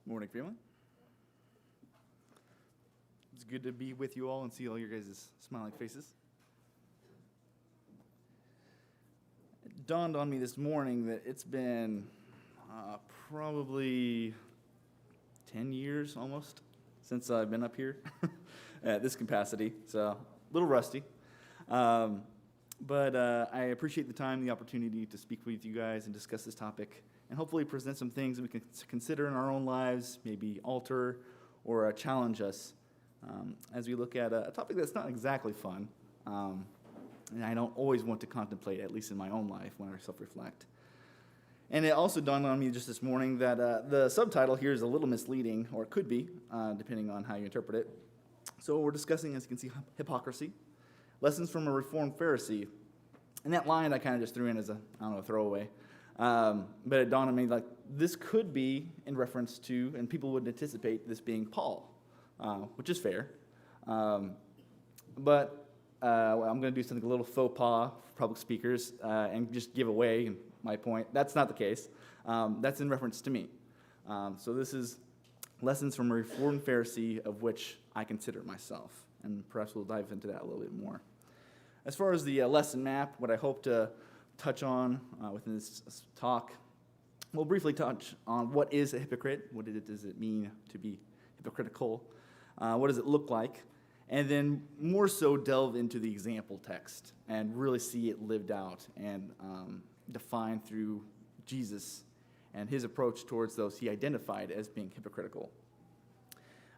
Morning, family. It's good to be with you all and see all your guys' smiling faces. It dawned on me this morning that it's been probably 10 years almost since I've been up here at this capacity, so a little rusty. But I appreciate the time, the opportunity to speak with you guys and discuss this topic, and hopefully present some things that we can consider in our own lives, maybe alter or challenge us as we look at a topic that's not exactly fun, and I don't always want to contemplate, at least in my own life, when I self-reflect. And it also dawned on me just this morning that the subtitle here is a little misleading, or it could be, depending on how you interpret it. So we're discussing, as you can see, hypocrisy, lessons from a reformed Pharisee. And that line I kind of just threw in as a throwaway. But it dawned on me, like, this could be in reference to, and people would anticipate this being Paul, which is fair. But I'm going to do something a little faux pas for public speakers and just give away my point. That's not the case. That's in reference to me. So this is lessons from a reformed Pharisee, of which I consider myself. And perhaps we'll dive into that a little bit more. As far as the lesson map, what I hope to touch on within this talk, we'll briefly touch on what is a hypocrite, what does it mean to be hypocritical, what does it look like, and then more so delve into the example text and really see it lived out and defined through Jesus and his approach towards those he identified as being hypocritical.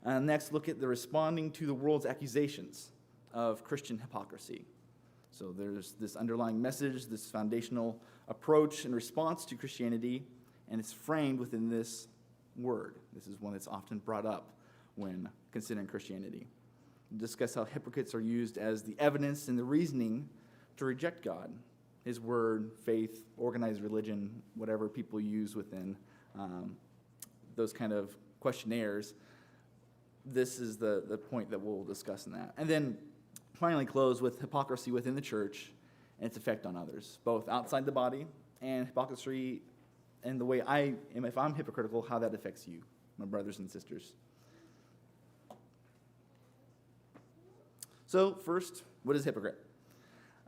Next, look at the responding to the world's accusations of Christian hypocrisy. So there's this underlying message, this foundational approach and response to Christianity, and it's framed within this word. This is one that's often brought up when considering Christianity. We'll discuss how hypocrites are used as the evidence and the reasoning to reject God, his word, faith, organized religion, whatever people use within those kind of questionnaires. This is the point that we'll discuss in that. And then finally close with hypocrisy within the church and its effect on others, both outside the body and hypocrisy and the way I am, if I'm hypocritical, how that affects you, my brothers and sisters. So first, what is hypocrite?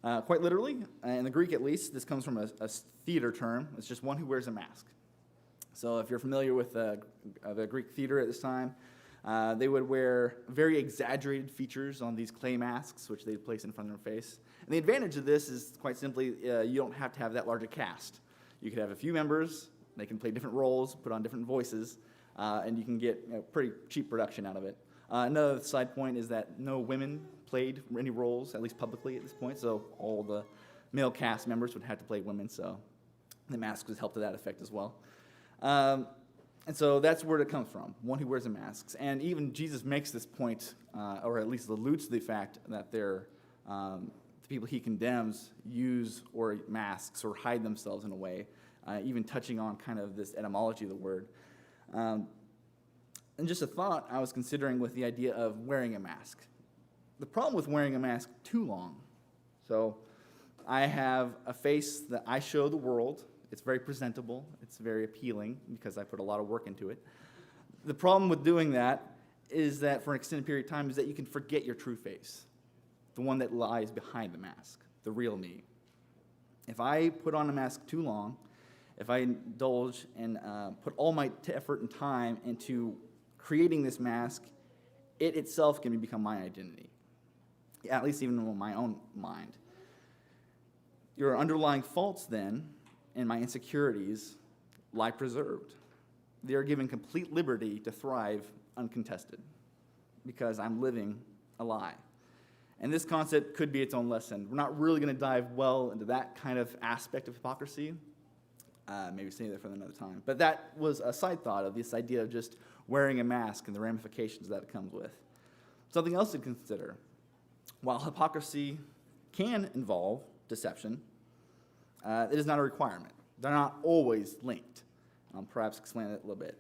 Quite literally, in the Greek at least, this comes from a theater term. It's just one who wears a mask. So if you're familiar with the Greek theater at this time, they would wear very exaggerated features on these clay masks, which they'd place in front of their face. And the advantage of this is quite simply, you don't have to have that large a cast. You could have a few members, they can play different roles, put on different voices, and you can get pretty cheap production out of it. Another side point is that no women played any roles, at least publicly at this point, so all the male cast members would have to play women, so the mask was helped to that effect as well. And so that's where it comes from, one who wears a mask. And even Jesus makes this point, or at least alludes to the fact that the people he condemns use or masks or hide themselves in a way, even touching on kind of this etymology of the word. And just a thought I was considering with the idea of wearing a mask. The problem with wearing a mask too long. So I have a face that I show the world. It's very presentable. It's very appealing because I put a lot of work into it. The problem with doing that is that for an extended period of time is that you can forget your true face, the one that lies behind the mask, the real me. If I put on a mask too long, if I indulge and put all my effort and time into creating this mask, it itself can become my identity, at least even in my own mind. Your underlying faults then and my insecurities lie preserved. They are given complete liberty to thrive uncontested because I'm living a lie. And this concept could be its own lesson. We're not really going to dive well into that kind of aspect of hypocrisy. Maybe save that for another time. But that was a side thought of this idea of just wearing a mask and the ramifications that it comes with. Something else to consider. While hypocrisy can involve deception, it is not a requirement. They're not always linked. I'll perhaps explain it a little bit.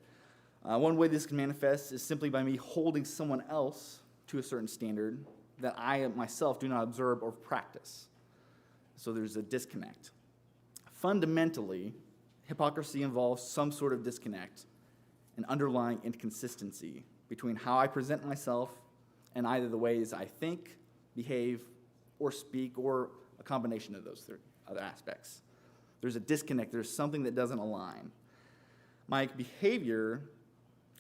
One way this can manifest is simply by me holding someone else to a certain standard that I myself do not observe or practice. So there's a disconnect. Fundamentally, hypocrisy involves some sort of disconnect an underlying inconsistency between how I present myself and either the ways I think, behave, or speak, or a combination of those other aspects. There's a disconnect. There's something that doesn't align. My behavior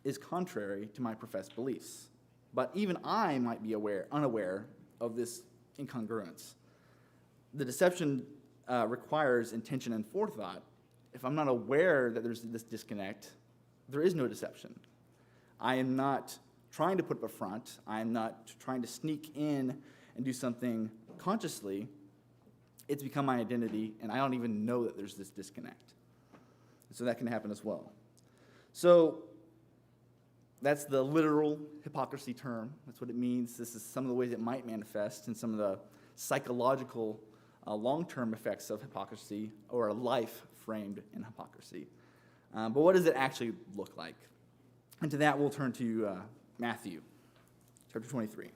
is contrary to my professed beliefs, but even I might be unaware of this incongruence. The deception requires intention and forethought. If I'm not aware that there's this disconnect, there is no deception. I am not trying to put up a front. I am not trying to sneak in and do something consciously. It's become my identity, and I don't even know that there's this disconnect. So that can happen as well. So that's the literal hypocrisy term. That's what it means. This is some of the ways it might manifest and some of the psychological long-term effects of hypocrisy, or a life framed in hypocrisy. But what does it actually look like? And to that, we'll turn to Matthew chapter 23.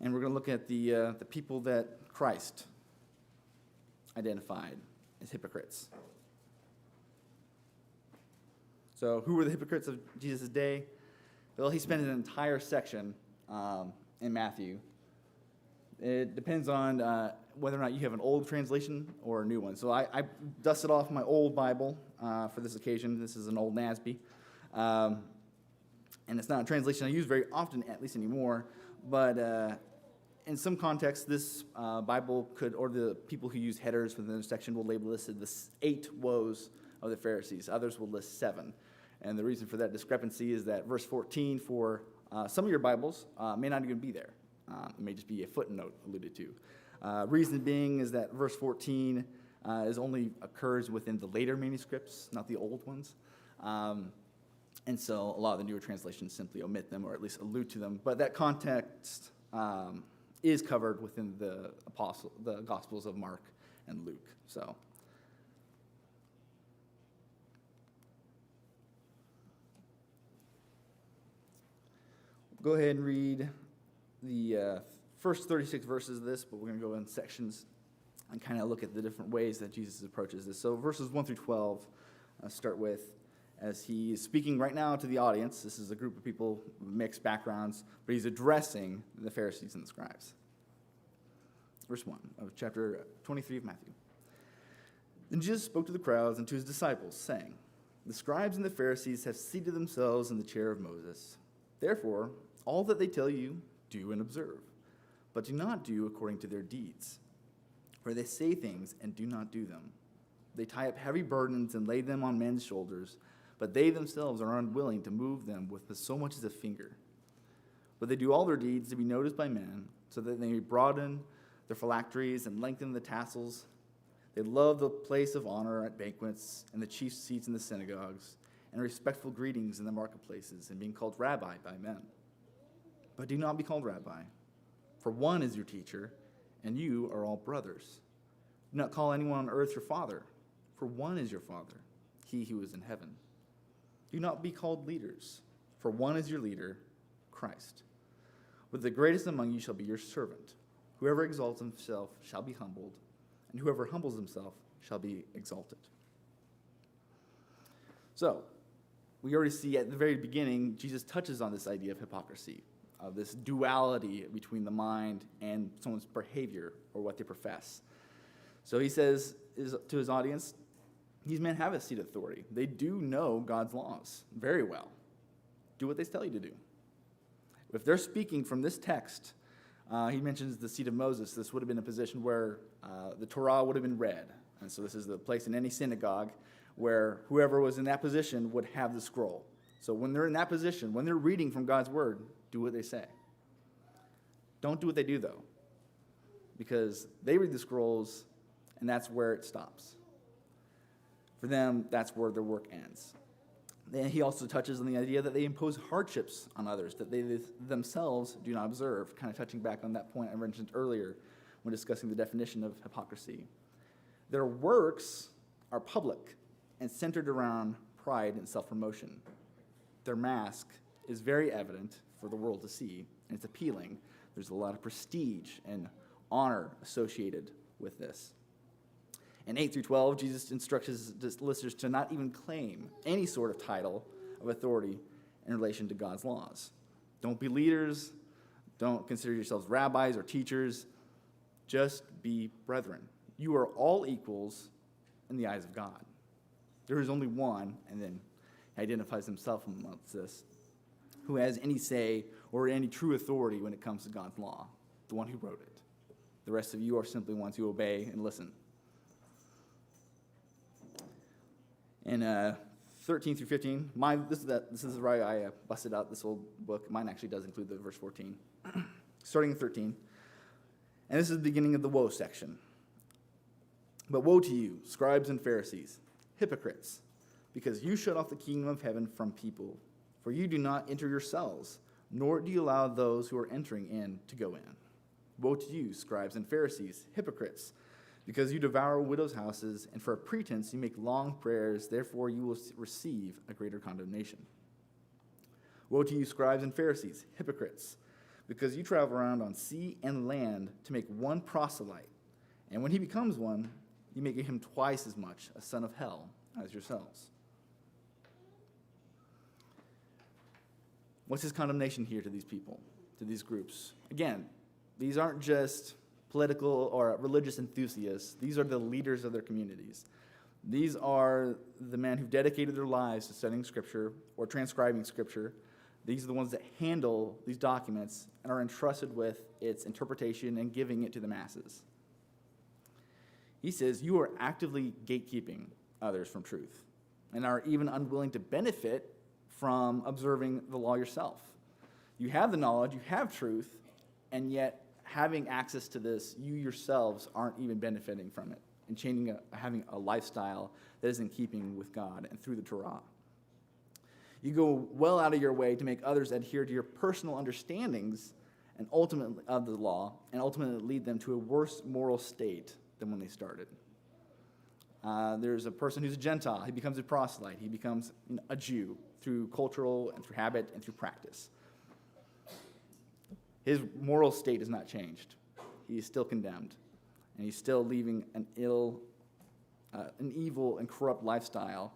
And we're going to look at the people that Christ identified as hypocrites. So who were the hypocrites of Jesus' day? Well, he spent an entire section in Matthew. It depends on whether or not you have an old translation or a new one. So I dusted off my old Bible for this occasion. This is an old NASB. And it's not a translation I use very often, at least anymore. But in some contexts, this Bible could, or the people who use headers within the section will label listed the 8 woes of the Pharisees. Others will list 7. And the reason for that discrepancy is that verse 14 for some of your Bibles may not even be there. It may just be a footnote alluded to. Reason being is that verse 14 is only occurs within the later manuscripts, not the old ones. And so a lot of the newer translations simply omit them or at least allude to them. But that context is covered within the Gospels of Mark and Luke. So go ahead and read the first 36 verses of this, but we're going to go in sections and kind of look at the different ways that Jesus approaches this. So verses 1 through 12, start with, as he is speaking right now to the audience. This is a group of people with mixed backgrounds, but he's addressing the Pharisees and the scribes. Verse 1 of chapter 23 of Matthew. Then Jesus spoke to the crowds and to his disciples, saying, "The scribes and the Pharisees have seated themselves in the chair of Moses. Therefore, all that they tell you, do and observe, but do not do according to their deeds. For they say things and do not do them. They tie up heavy burdens and lay them on men's shoulders, but they themselves are unwilling to move them with so much as a finger. But they do all their deeds to be noticed by men, so that they may broaden their phylacteries and lengthen the tassels. They love the place of honor at banquets and the chief seats in the synagogues, and respectful greetings in the marketplaces, and being called rabbi by men. But do not be called rabbi, for one is your teacher, and you are all brothers. Do not call anyone on earth your father, for one is your Father, he who is in heaven. Do not be called leaders, for one is your leader, Christ. But the greatest among you shall be your servant. Whoever exalts himself shall be humbled, and whoever humbles himself shall be exalted." So, we already see at the very beginning, Jesus touches on this idea of hypocrisy, of this duality between the mind and someone's behavior or what they profess. So he says to his audience, these men have a seat of authority. They do know God's laws very well. Do what they tell you to do. If they're speaking from this text, he mentions the seat of Moses. This would have been a position where the Torah would have been read. And so this is the place in any synagogue where whoever was in that position would have the scroll. So when they're in that position, when they're reading from God's word, do what they say. Don't do what they do, though, because they read the scrolls, and that's where it stops. For them, that's where their work ends. Then he also touches on the idea that they impose hardships on others that they themselves do not observe, kind of touching back on that point I mentioned earlier when discussing the definition of hypocrisy. Their works are public and centered around pride and self-promotion. Their mask is very evident for the world to see, and it's appealing, There's a lot of prestige and honor associated with this. In 8 through 12, Jesus instructs his listeners to not even claim any sort of title of authority in relation to God's laws. Don't be leaders. Don't consider yourselves rabbis or teachers. Just be brethren. You are all equals in the eyes of God. There is only one, and then he identifies himself amongst this, who has any say or any true authority when it comes to God's law, the one who wrote it. The rest of you are simply ones who obey and listen. In 13 through 15, this is where I busted out this old book. Mine actually does include the verse 14. Starting in 13. And this is the beginning of the woe section. But woe to you, scribes and Pharisees, hypocrites, because you shut off the kingdom of heaven from people. For you do not enter yourselves, nor do you allow those who are entering in to go in. Woe to you, scribes and Pharisees, hypocrites, because you devour widows' houses, and for a pretense you make long prayers, therefore you will receive a greater condemnation. Woe to you, scribes and Pharisees, hypocrites, because you travel around on sea and land to make one proselyte, and when he becomes one, you make him twice as much a son of hell as yourselves. What's his condemnation here to these people, to these groups? Again, these aren't just political or religious enthusiasts. These are the leaders of their communities. These are the men who've dedicated their lives to studying Scripture or transcribing Scripture. These are the ones that handle these documents and are entrusted with its interpretation and giving it to the masses. He says, you are actively gatekeeping others from truth and are even unwilling to benefit from observing the law yourself. You have the knowledge, you have truth, and yet having access to this, you yourselves aren't even benefiting from it and having a lifestyle that is in keeping with God and through the Torah. You go well out of your way to make others adhere to your personal understandings and ultimately of the law, and ultimately lead them to a worse moral state than when they started. There's a person who's a Gentile. He becomes a proselyte. He becomes a Jew through cultural and through habit and through practice. His moral state has not changed. He is still condemned, and he's still leaving an evil and corrupt lifestyle.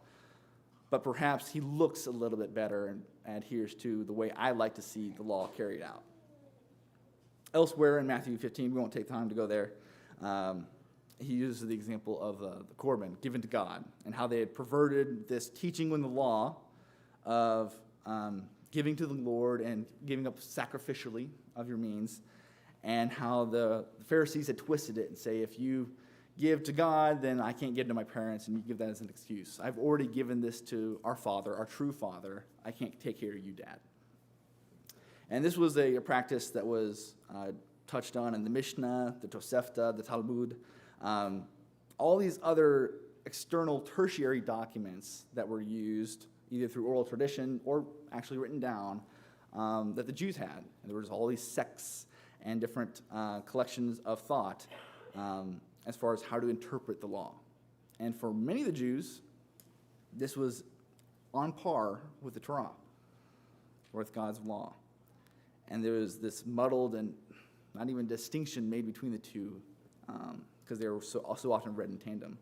But perhaps he looks a little bit better and adheres to the way I like to see the law carried out. Elsewhere in Matthew 15, we won't take time to go there, he uses the example of the Corban given to God and how they had perverted this teaching in the law of giving to the Lord and giving up sacrificially of your means, and how the Pharisees had twisted it and say, if you give to God, then I can't give to my parents, and you give that as an excuse. I've already given this to our Father, our true Father. I can't take care of you, Dad. And this was a practice that was touched on in the Mishnah, the Tosefta, the Talmud, all these other external tertiary documents that were used either through oral tradition or actually written down that the Jews had. And there was all these sects and different collections of thought as far as how to interpret the law. And for many of the Jews, this was on par with the Torah, or with God's law. And there was this muddled and not even distinction made between the two because they were so often read in tandem.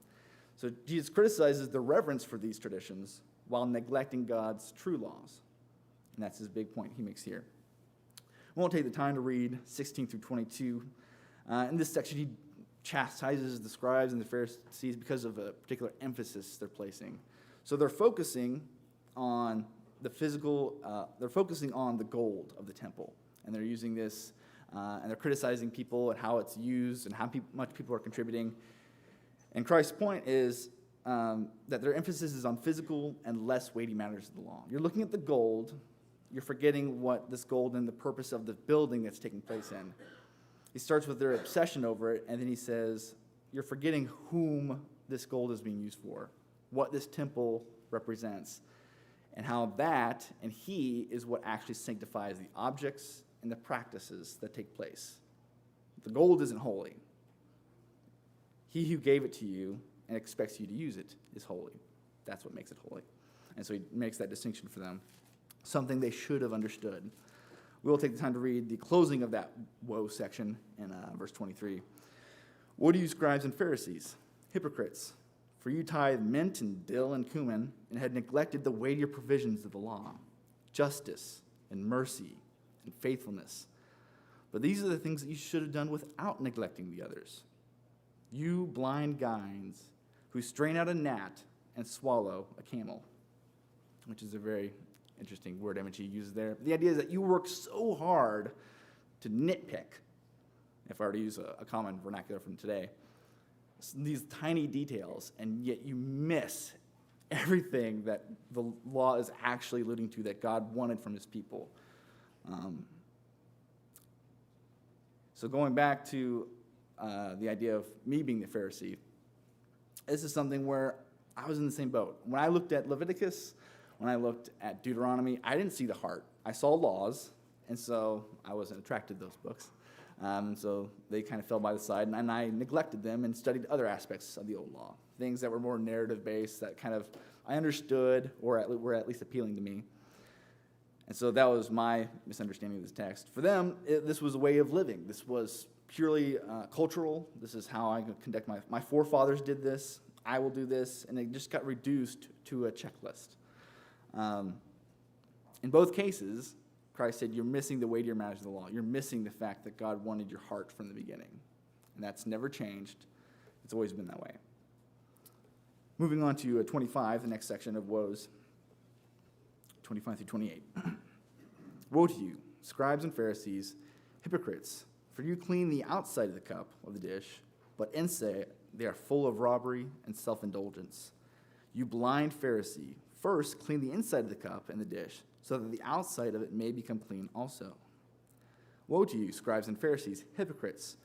So Jesus criticizes the reverence for these traditions while neglecting God's true laws. And that's his big point he makes here. We won't take the time to read 16 through 22. In this section, he chastises the scribes and the Pharisees because of a particular emphasis they're placing. So they're focusing on the physical, they're focusing on the gold of the temple. And they're using this, and they're criticizing people and how it's used and how much people are contributing. And Christ's point is that their emphasis is on physical and less weighty matters of the law. You're looking at the gold, you're forgetting what this gold and the purpose of the building that's taking place in. He starts with their obsession over it, and then he says, you're forgetting whom this gold is being used for, what this temple represents, and how that and he is what actually sanctifies the objects and the practices that take place. The gold isn't holy. He who gave it to you and expects you to use it is holy. That's what makes it holy. And so he makes that distinction for them, something they should have understood. we'll take the time to read the closing of that woe section in verse 23. Woe to you, scribes and Pharisees, hypocrites, for you tithe mint and dill and cumin, and had neglected the weightier provisions of the law, justice and mercy and faithfulness. But these are the things that you should have done without neglecting the others. You blind guides who strain out a gnat and swallow a camel, which is a very interesting word image he uses there. The idea is that you work so hard to nitpick, if I were to use a common vernacular from today, these tiny details, and yet you miss everything that the law is actually alluding to that God wanted from his people. So going back to the idea of me being the Pharisee, this is something where I was in the same boat. When I looked at Leviticus, when I looked at Deuteronomy, I didn't see the heart. I saw laws, and so I wasn't attracted to those books. So they kind of fell by the side, and I neglected them and studied other aspects of the old law, things that were more narrative-based, that kind of I understood or were at least appealing to me. And so that was my misunderstanding of this text. For them, this was a way of living. This was purely cultural. This is how I conduct my forefathers did this. I will do this. And it just got reduced to a checklist. In both cases, Christ said, you're missing the weightier matters of the law. You're missing the fact that God wanted your heart from the beginning. And that's never changed. It's always been that way. Moving on to 25, the next section of woes, 25 through 28. Woe to you, scribes and Pharisees, hypocrites, for you clean the outside of the cup of the dish, but inside they are full of robbery and self-indulgence. You blind Pharisee, first clean the inside of the cup and the dish, so that the outside of it may become clean also. Woe to you, scribes and Pharisees, hypocrites,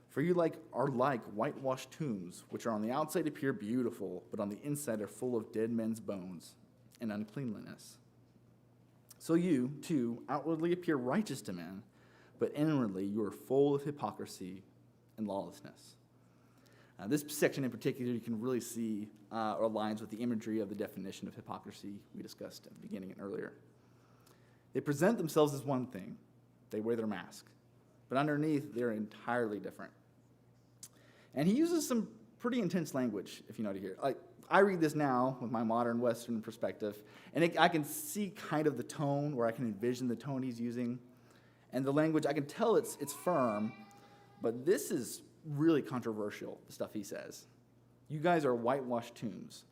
for you are like whitewashed tombs, which are on the outside appear beautiful, but on the inside are full of dead men's bones and uncleanliness. So you, too, outwardly appear righteous to men, but inwardly you are full of hypocrisy and lawlessness. This section in particular, you can really see aligns with the imagery of the definition of hypocrisy we discussed at the beginning and earlier. They present themselves as one thing. They wear their mask. But underneath, they're entirely different. And he uses some pretty intense language, if you know to hear. Like, I read this now with my modern Western perspective, and I can see kind of the tone, or I can envision the tone he's using. And the language, I can tell it's firm, but this is really controversial, the stuff he says. You guys are whitewashed tombs.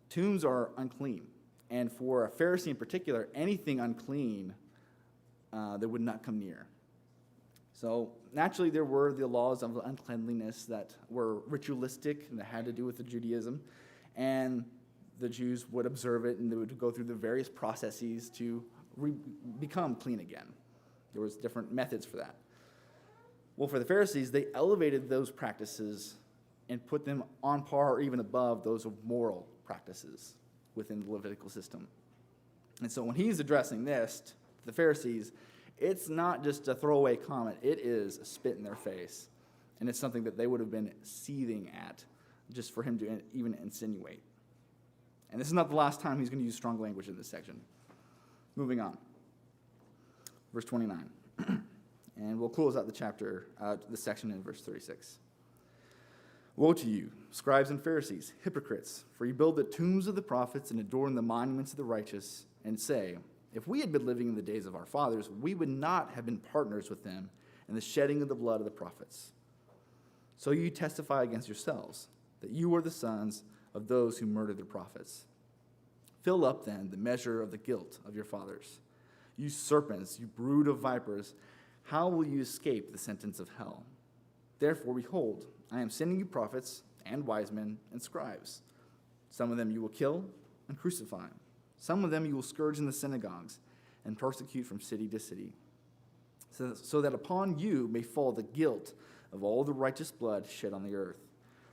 Tombs are unclean. And for a Pharisee in particular, anything unclean they would not come near. So naturally, there were the laws of uncleanliness that were ritualistic and that had to do with the Judaism. And the Jews would observe it, and they would go through the various processes to become clean again. There was different methods for that. Well, for the Pharisees, they elevated those practices and put them on par or even above those of moral practices within the Levitical system. And so when he's addressing this to the Pharisees, it's not just a throwaway comment. It is a spit in their face. And it's something that they would have been seething at just for him to even insinuate. And this is not the last time he's going to use strong language in this section. Moving on. Verse 29. And we'll close out the chapter, this section in verse 36. Woe to you, scribes and Pharisees, hypocrites, for you build the tombs of the prophets and adorn the monuments of the righteous, and say, if we had been living in the days of our fathers, we would not have been partners with them in the shedding of the blood of the prophets. So you testify against yourselves that you are the sons of those who murdered the prophets. Fill up then the measure of the guilt of your fathers. You serpents, you brood of vipers, how will you escape the sentence of hell? Therefore, behold, I am sending you prophets and wise men and scribes. Some of them you will kill and crucify. Some of them you will scourge in the synagogues and persecute from city to city, so that upon you may fall the guilt of all the righteous blood shed on the earth,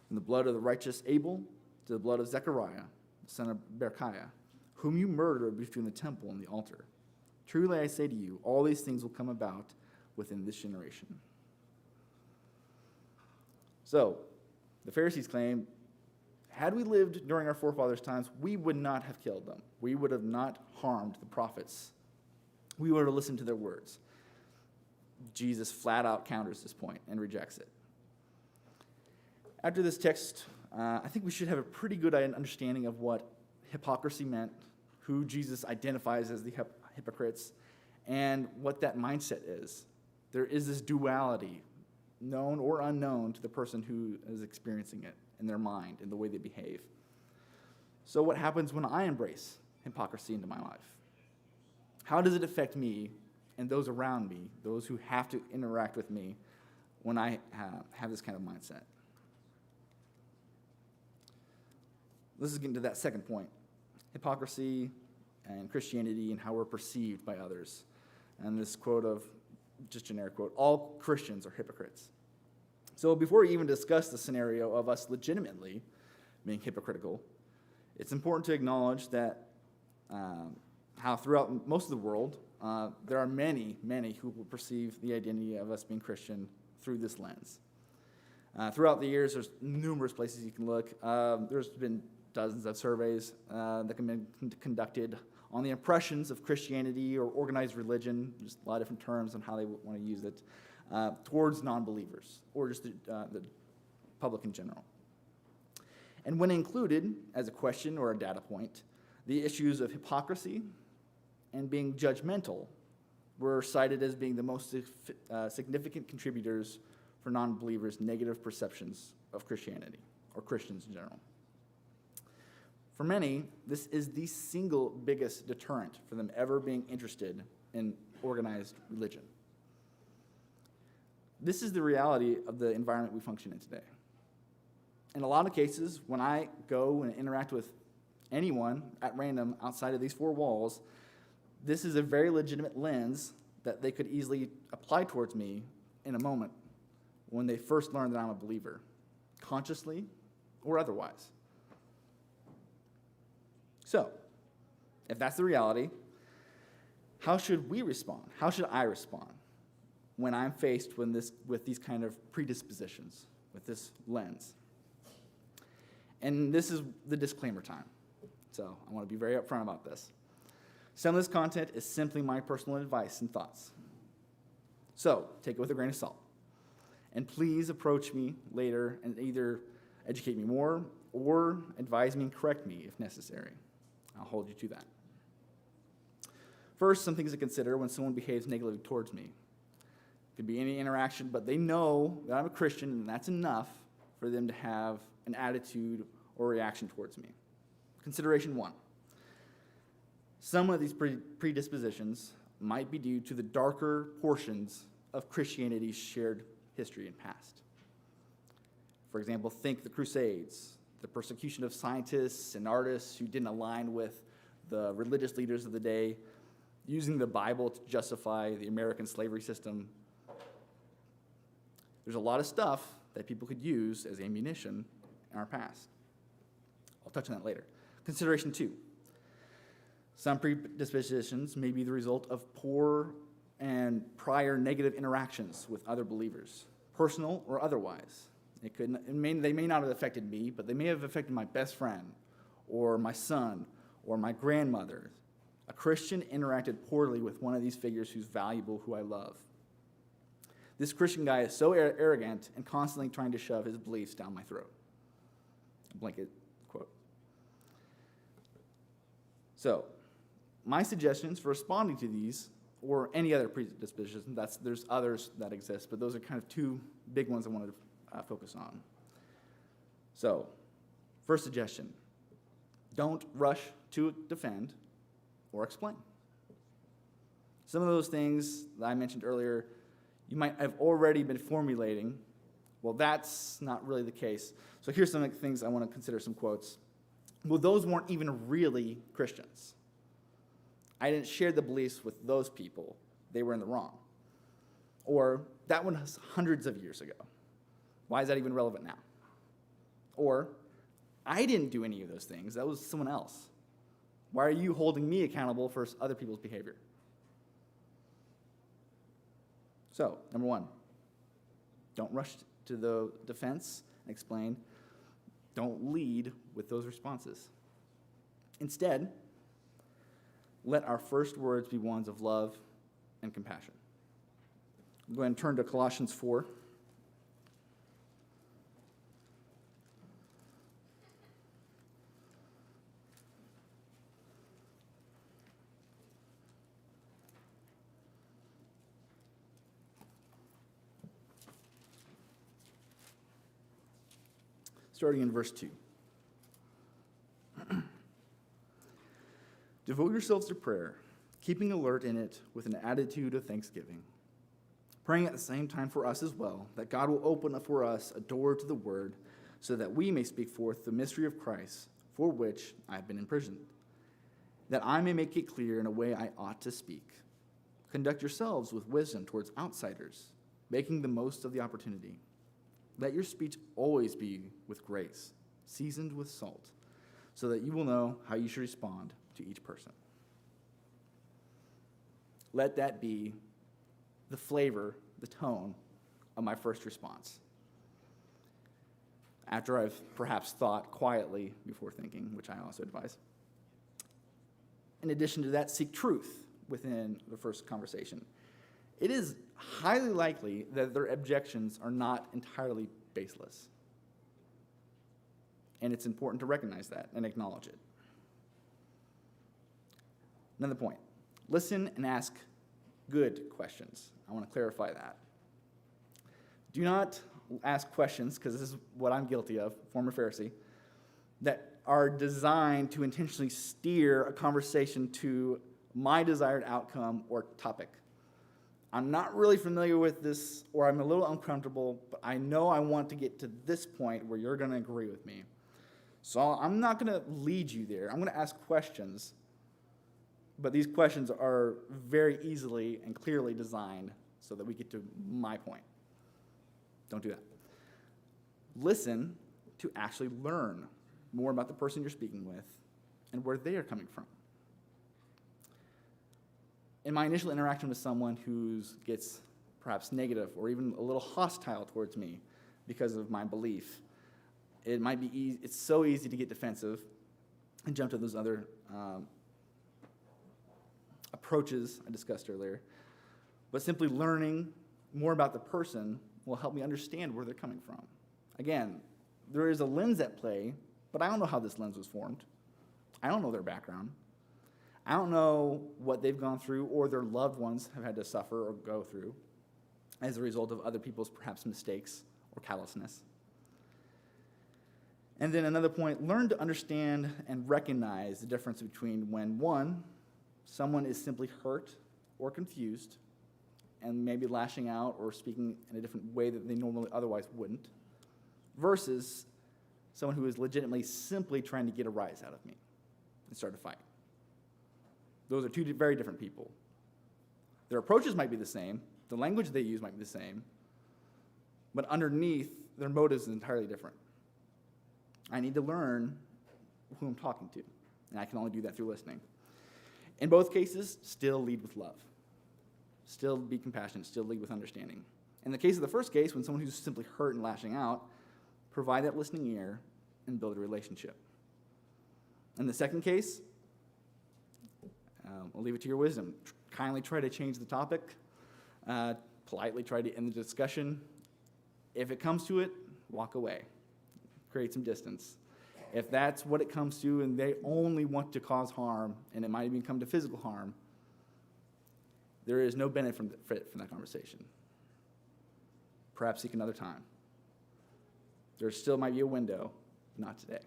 from the blood of the righteous Abel to the blood of Zechariah, son of Berechiah, whom you murdered between the temple and the altar. Truly I say to you, all these things will come about within this generation. So, the Pharisees claim, had we lived during our forefathers' times, we would not have killed them. We would have not harmed the prophets. we were to listen to their words. Jesus flat out counters this point and rejects it. After this text, I think we should have a pretty good understanding of what hypocrisy meant, who Jesus identifies as the hypocrites, and what that mindset is. There is this duality, known or unknown, to the person who is experiencing it in their mind, in the way they behave. So what happens when I embrace hypocrisy into my life? How does it affect me and those around me, those who have to interact with me, when I have this kind of mindset? Let's get into that second point, hypocrisy and Christianity and how we're perceived by others. And this quote of, just generic quote, all Christians are hypocrites. So before we even discuss the scenario of us legitimately being hypocritical, it's important to acknowledge that how throughout most of the world, there are many who will perceive the identity of us being Christian through this lens. Throughout the years, there's numerous places you can look. There's been dozens of surveys that have been conducted on the impressions of Christianity or organized religion, just a lot of different terms on how they want to use it, towards non-believers or just the public in general. And when included as a question or a data point, the issues of hypocrisy and being judgmental were cited as being the most significant contributors for non-believers' negative perceptions of Christianity or Christians in general. For many, this is the single biggest deterrent for them ever being interested in organized religion. This is the reality of the environment we function in today. In a lot of cases, when I go and interact with anyone at random outside of these four walls, this is a very legitimate lens that they could easily apply towards me in a moment when they first learn that I'm a believer, consciously or otherwise. So, if that's the reality, how should we respond? How should I respond when I'm faced with these kind of predispositions, with this lens? And this is the disclaimer time. So I want to be very upfront about this. Some of this content is simply my personal advice and thoughts. So take it with a grain of salt. And please approach me later and either educate me more or advise me and correct me if necessary. I'll hold you to that. First, some things to consider when someone behaves negatively towards me. It could be any interaction, but they know that I'm a Christian, and that's enough for them to have an attitude or reaction towards me. Consideration one. Some of these predispositions might be due to the darker portions of Christianity's shared history and past. For example, think the Crusades, the persecution of scientists and artists who didn't align with the religious leaders of the day, using the Bible to justify the American slavery system. There's a lot of stuff that people could use as ammunition in our past. I'll touch on that later. Consideration two. Some predispositions may be the result of poor and prior negative interactions with other believers, personal or otherwise. They may not have affected me, but they may have affected my best friend or my son or my grandmother. A Christian interacted poorly with one of these figures who's valuable, who I love. This Christian guy is so arrogant and constantly trying to shove his beliefs down my throat. Blanket quote. So, my suggestions for responding to these or any other predispositions, there's others that exist, but those are kind of two big ones I wanted to focus on. So, first suggestion, don't rush to defend or explain. Some of those things that I mentioned earlier, you might have already been formulating. Well, that's not really the case. So here's some things I want to consider, some quotes. Well, those weren't even really Christians. I didn't share the beliefs with those people. They were in the wrong. Or, that one was hundreds of years ago. Why is that even relevant now? Or, I didn't do any of those things. That was someone else. Why are you holding me accountable for other people's behavior? So, number one, don't rush to the defense and explain. Don't lead with those responses. Instead, let our first words be ones of love and compassion. Go ahead and turn to Colossians 4. Starting in verse 2. Devote yourselves to prayer, keeping alert in it with an attitude of thanksgiving, praying at the same time for us as well, that God will open up for us a door to the word, so that we may speak forth the mystery of Christ, for which I have been imprisoned, that I may make it clear in a way I ought to speak. Conduct yourselves with wisdom towards outsiders, making the most of the opportunity. Let your speech always be with grace, seasoned with salt, so that you will know how you should respond to each person. Let that be the flavor, the tone of my first response. After I've perhaps thought quietly before thinking, which I also advise. In addition to that, seek truth within the first conversation. It is highly likely that their objections are not entirely baseless. And it's important to recognize that and acknowledge it. Another point, listen and ask good questions. I want to clarify that. Do not ask questions, because this is what I'm guilty of, former Pharisee, that are designed to intentionally steer a conversation to my desired outcome or topic. I'm not really familiar with this, or I'm a little uncomfortable, but I know I want to get to this point where you're going to agree with me. So I'm not going to lead you there. I'm going to ask questions, but these questions are very easily and clearly designed so that we get to my point. Don't do that. Listen to actually learn more about the person you're speaking with and where they are coming from. In my initial interaction with someone who gets perhaps negative or even a little hostile towards me because of my belief, it might be easy. It's so easy to get defensive and jump to those other approaches I discussed earlier. But simply learning more about the person will help me understand where they're coming from. Again, there is a lens at play, but I don't know how this lens was formed. I don't know their background. I don't know what they've gone through or their loved ones have had to suffer or go through as a result of other people's perhaps mistakes or callousness. And then another point, learn to understand and recognize the difference between when, one, someone is simply hurt or confused and maybe lashing out or speaking in a different way that they normally otherwise wouldn't, versus someone who is legitimately simply trying to get a rise out of me and start a fight. Those are two very different people. Their approaches might be the same, the language they use might be the same, but underneath, their motives is entirely different. I need to learn who I'm talking to, and I can only do that through listening. In both cases, still lead with love. Still be compassionate, still lead with understanding. In the case of the first case, when someone who's simply hurt and lashing out, provide that listening ear and build a relationship. In the second case, I'll leave it to your wisdom. Kindly try to change the topic. Politely try to end the discussion. If it comes to it, walk away. Create some distance. If that's what it comes to and they only want to cause harm, and it might even come to physical harm, there is no benefit from that conversation. Perhaps seek another time. There still might be a window, not today.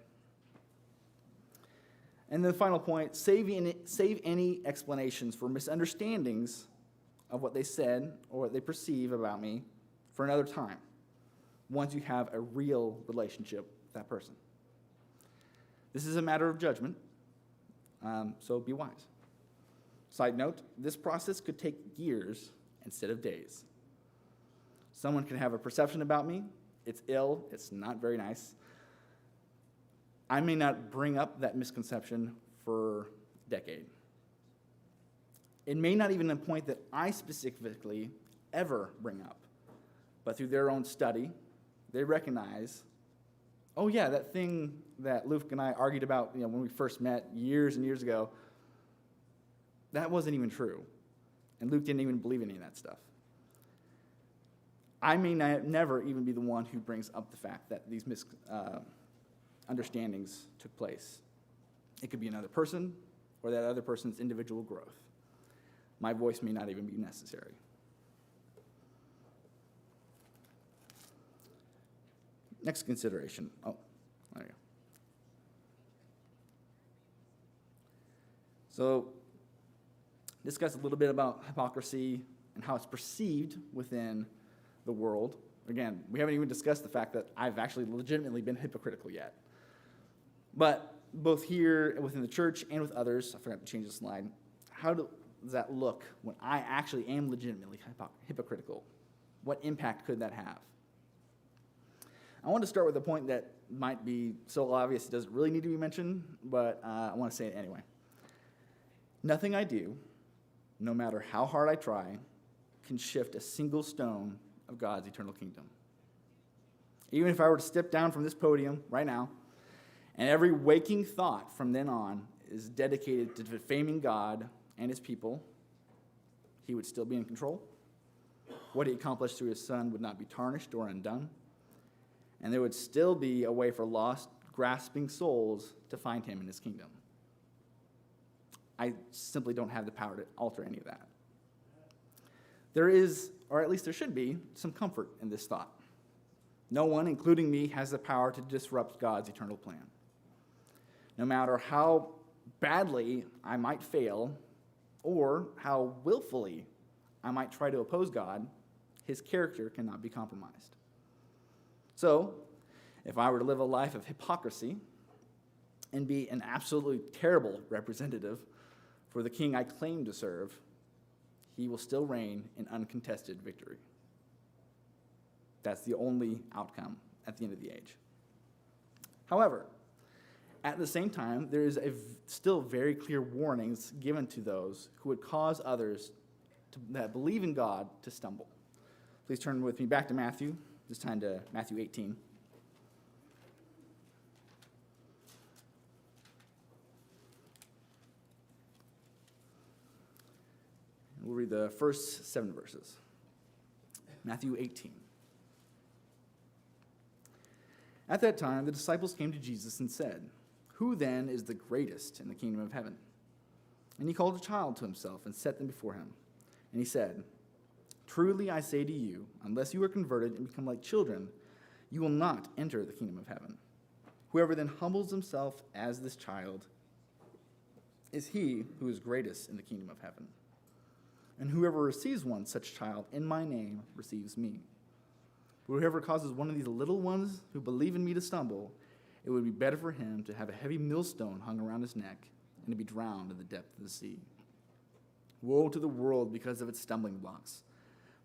And then the final point, save any explanations for misunderstandings of what they said or what they perceive about me for another time, once you have a real relationship with that person. This is a matter of judgment, so be wise. Side note, this process could take years instead of days. Someone can have a perception about me. It's ill. It's not very nice. I may not bring up that misconception for a decade. It may not even be a point that I specifically ever bring up, but through their own study, they recognize, oh yeah, that thing that Luke and I argued about, when we first met years and years ago, that wasn't even true. And Luke didn't even believe any of that stuff. I may never even be the one who brings up the fact that these misunderstandings took place. It could be another person or that other person's individual growth. My voice may not even be necessary. Next consideration. Oh, there you go. So, discuss a little bit about hypocrisy and how it's perceived within the world. Again, we haven't even discussed the fact that I've actually legitimately been hypocritical yet. But both here within the church and with others, I forgot to change the slide, how does that look when I actually am legitimately hypocritical? What impact could that have? I want to start with a point that might be so obvious it doesn't really need to be mentioned, but I want to say it anyway. Nothing I do, no matter how hard I try, can shift a single stone of God's eternal kingdom. Even if I were to step down from this podium right now, and every waking thought from then on is dedicated to defaming God and his people, he would still be in control. What he accomplished through his Son would not be tarnished or undone. And there would still be a way for lost, grasping souls to find him in his kingdom. I simply don't have the power to alter any of that. There is, or at least there should be, some comfort in this thought. No one, including me, has the power to disrupt God's eternal plan. No matter how badly I might fail, or how willfully I might try to oppose God, his character cannot be compromised. So, if I were to live a life of hypocrisy and be an absolutely terrible representative for the king I claim to serve, he will still reign in uncontested victory. That's the only outcome at the end of the age. However, at the same time, there is still very clear warnings given to those who would cause others that believe in God to stumble. Please turn with me back to Matthew, this time to Matthew 18. We'll read the first 7 verses. Matthew 18. At that time, the disciples came to Jesus and said, "Who then is the greatest in the kingdom of heaven?" And he called a child to himself and set them before him. And he said, "Truly I say to you, unless you are converted and become like children, you will not enter the kingdom of heaven. Whoever then humbles himself as this child is he who is greatest in the kingdom of heaven. And whoever receives one such child in my name receives me. But whoever causes one of these little ones who believe in me to stumble, it would be better for him to have a heavy millstone hung around his neck and to be drowned in the depth of the sea. Woe to the world because of its stumbling blocks.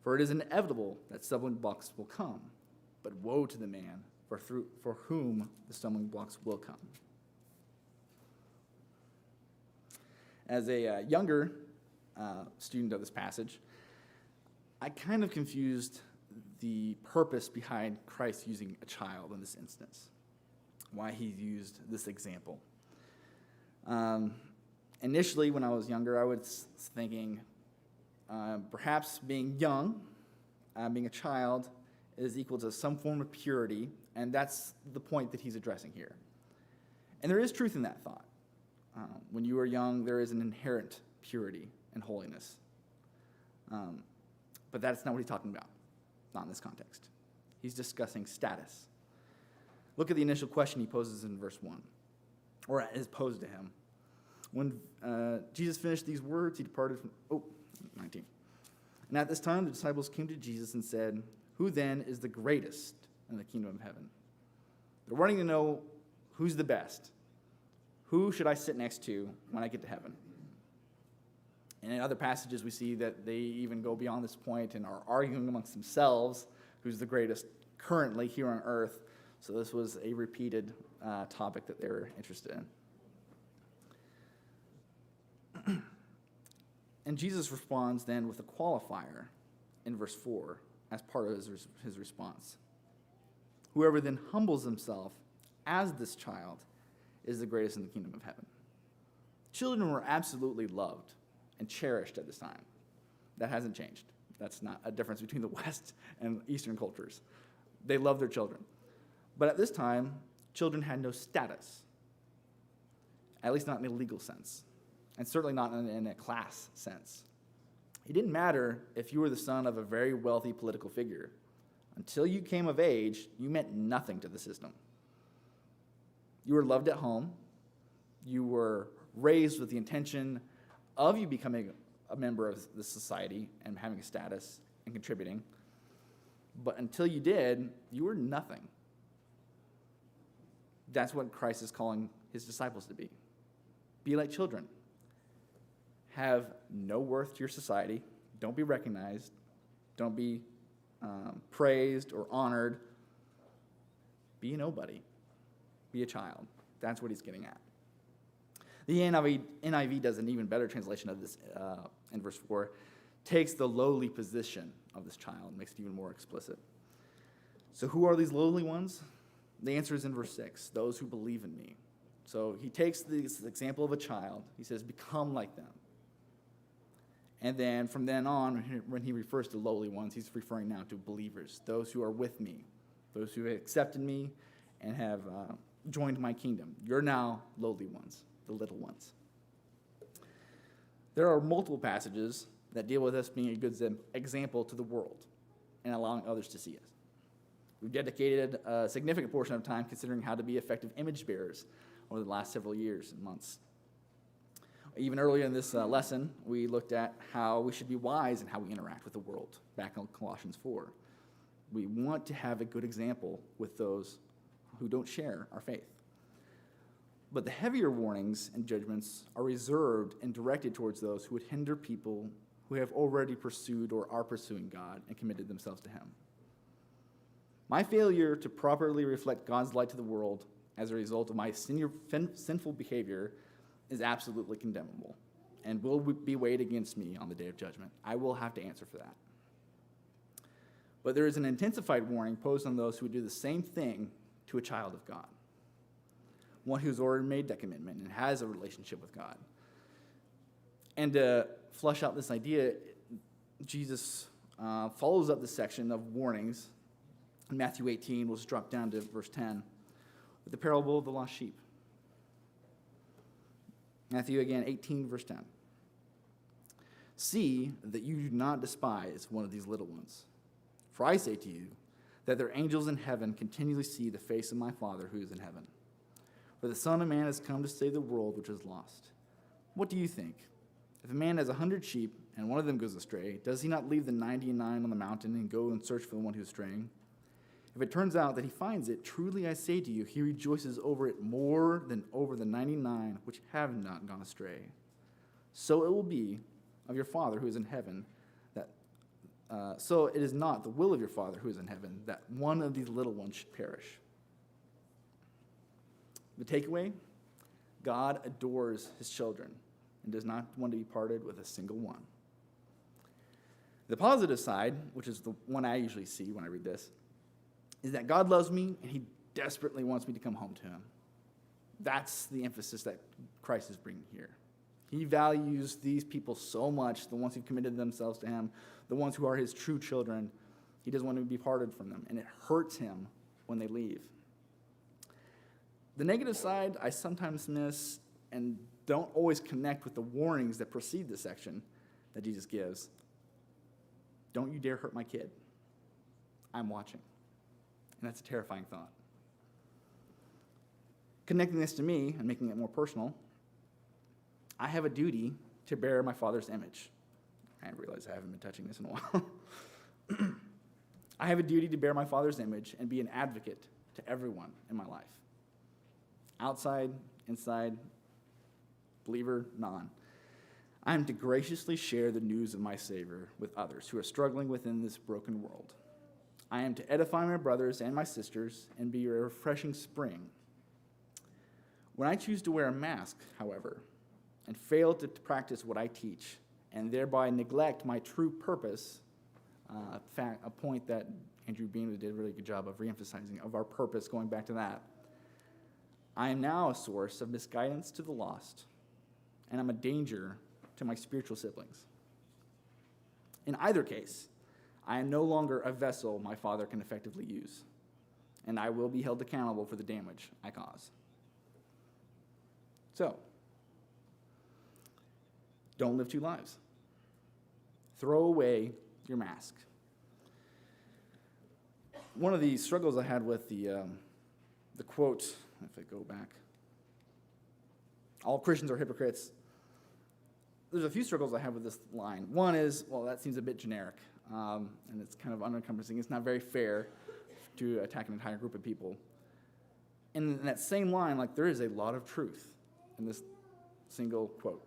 For it is inevitable that stumbling blocks will come, but woe to the man for whom the stumbling blocks will come." As a younger student of this passage, I kind of confused the purpose behind Christ using a child in this instance, why he used this example. Initially, when I was younger, I was thinking perhaps being young, being a child, is equal to some form of purity, and that's the point that he's addressing here. And there is truth in that thought. When you are young, there is an inherent purity and holiness. But that's not what he's talking about, not in this context. He's discussing status. Look at the initial question he poses in verse 1, or is posed to him. When Jesus finished these words, he departed from, 19. And at this time, the disciples came to Jesus and said, "Who then is the greatest in the kingdom of heaven?" They're wanting to know who's the best. Who should I sit next to when I get to heaven? And in other passages, we see that they even go beyond this point and are arguing amongst themselves who's the greatest currently here on earth. So this was a repeated topic that they were interested in. And Jesus responds then with a qualifier in verse 4 as part of his response. Whoever then humbles himself as this child is the greatest in the kingdom of heaven. Children were absolutely loved and cherished at this time. That hasn't changed. That's not a difference between the West and Eastern cultures. They love their children. But at this time, children had no status, at least not in a legal sense, and certainly not in a class sense. It didn't matter if you were the son of a very wealthy political figure. Until you came of age, you meant nothing to the system. You were loved at home. You were raised with the intention of you becoming a member of the society and having a status and contributing. But until you did, you were nothing. That's what Christ is calling his disciples to be. Be like children. Have no worth to your society. Don't be recognized. Don't be praised or honored. Be a nobody. Be a child. That's what he's getting at. The NIV does an even better translation of this in verse 4. Takes the lowly position of this child, makes it even more explicit. So who are these lowly ones? The answer is in verse 6, those who believe in me. So he takes this example of a child. He says, become like them. And then from then on, when he refers to lowly ones, he's referring now to believers, those who are with me, those who have accepted me and have joined my kingdom. You're now lowly ones, the little ones. There are multiple passages that deal with us being a good example to the world and allowing others to see us. We've dedicated a significant portion of time considering how to be effective image bearers over the last several years and months. Even earlier in this lesson, we looked at how we should be wise in how we interact with the world, back in Colossians 4. We want to have a good example with those who don't share our faith. But the heavier warnings and judgments are reserved and directed towards those who would hinder people who have already pursued or are pursuing God and committed themselves to him. My failure to properly reflect God's light to the world as a result of my sinful behavior is absolutely condemnable and will be weighed against me on the day of judgment. I will have to answer for that. But there is an intensified warning posed on those who would do the same thing to a child of God, one who's already made that commitment and has a relationship with God. And to flush out this idea, Jesus follows up this section of warnings in Matthew 18. We'll just drop down to verse 10 with the parable of the lost sheep. Matthew, again, 18, verse 10. See that you do not despise one of these little ones. For I say to you that their angels in heaven continually see the face of my Father who is in heaven. For the Son of Man has come to save the world which is lost. What do you think? If a man has 100 sheep and one of them goes astray, does he not leave the 99 on the mountain and go and search for the one who is straying? If it turns out that he finds it, truly I say to you, he rejoices over it more than over the 99 which have not gone astray. So it will be of your Father who is in heaven, so it is not the will of your Father who is in heaven that one of these little ones should perish. The takeaway, God adores his children and does not want to be parted with a single one. The positive side, which is the one I usually see when I read this, is that God loves me and he desperately wants me to come home to him. That's the emphasis that Christ is bringing here. He values these people so much, the ones who've committed themselves to him, the ones who are his true children. He doesn't want to be parted from them, and it hurts him when they leave. The negative side I sometimes miss and don't always connect with the warnings that precede this section that Jesus gives. Don't you dare hurt my kid. I'm watching. And that's a terrifying thought. Connecting this to me and making it more personal, I have a duty to bear my Father's image. I realize I haven't been touching this in a while. I have a duty to bear my Father's image and be an advocate to everyone in my life. Outside, inside, believer, non. I am to graciously share the news of my Savior with others who are struggling within this broken world. I am to edify my brothers and my sisters and be a refreshing spring. When I choose to wear a mask, however, and fail to practice what I teach, and thereby neglect my true purpose, a point that Andrew Bean did a really good job of reemphasizing, of our purpose, going back to that, I am now a source of misguidance to the lost, and I'm a danger to my spiritual siblings. In either case, I am no longer a vessel my Father can effectively use, and I will be held accountable for the damage I cause. So, don't live two lives. Throw away your mask. One of the struggles I had with the quote, if I go back, all Christians are hypocrites. There's a few struggles I have with this line. One is, well, that seems a bit generic, and it's kind of unencompassing. It's not very fair to attack an entire group of people. And in that same line, like, there is a lot of truth in this single quote.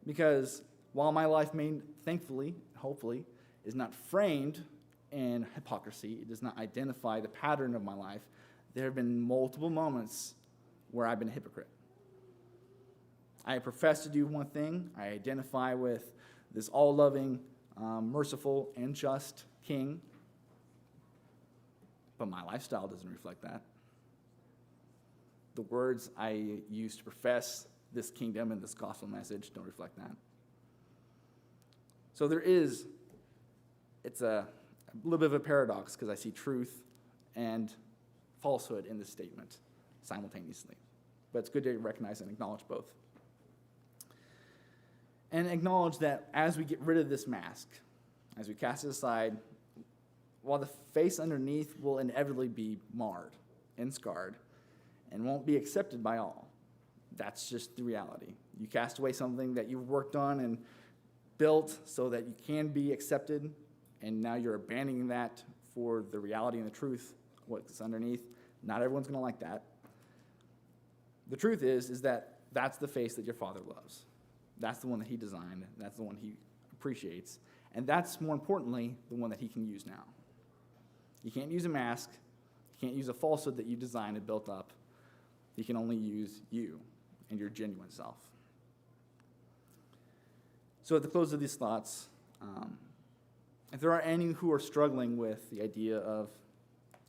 Because while my life may, thankfully, hopefully, is not framed in hypocrisy, it does not identify the pattern of my life, there have been multiple moments where I've been a hypocrite. I profess to do one thing. I identify with this all-loving, merciful, and just king. But my lifestyle doesn't reflect that. The words I use to profess this kingdom and this gospel message don't reflect that. So it's a little bit of a paradox because I see truth and falsehood in this statement simultaneously. But it's good to recognize and acknowledge both. And acknowledge that as we get rid of this mask, as we cast it aside, while the face underneath will inevitably be marred and scarred and won't be accepted by all, that's just the reality. You cast away something that you've worked on and built so that you can be accepted, and now you're abandoning that for the reality and the truth, what's underneath. Not everyone's going to like that. The truth is that that's the face that your Father loves. That's the one that he designed. That's the one he appreciates. And that's, more importantly, the one that he can use now. You can't use a mask. You can't use a falsehood that you designed and built up. He can only use you and your genuine self. So at the close of these thoughts, if there are any who are struggling with the idea of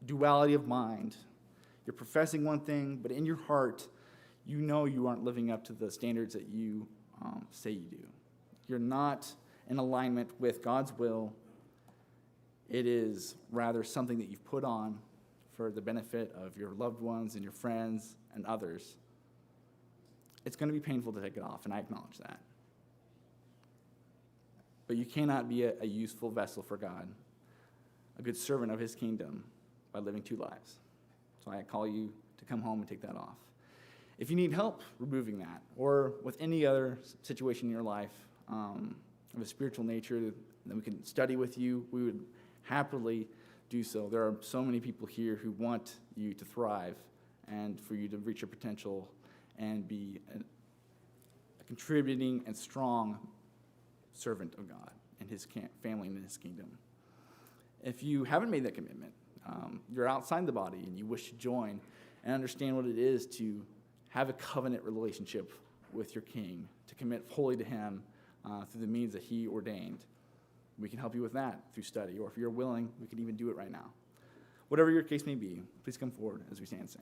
duality of mind, you're professing one thing, but in your heart, you know you aren't living up to the standards that you say you do. You're not in alignment with God's will. It is rather something that you've put on for the benefit of your loved ones and your friends and others. It's going to be painful to take it off, and I acknowledge that. But you cannot be a useful vessel for God, a good servant of his kingdom, by living two lives. So I call you to come home and take that off. If you need help removing that, or with any other situation in your life of a spiritual nature that we can study with you, we would happily do so. There are so many people here who want you to thrive and for you to reach your potential and be a contributing and strong servant of God and his family and his kingdom. If you haven't made that commitment, you're outside the body and you wish to join and understand what it is to have a covenant relationship with your king, to commit wholly to him through the means that he ordained, we can help you with that through study. Or if you're willing, we can even do it right now. Whatever your case may be, please come forward as we stand and sing.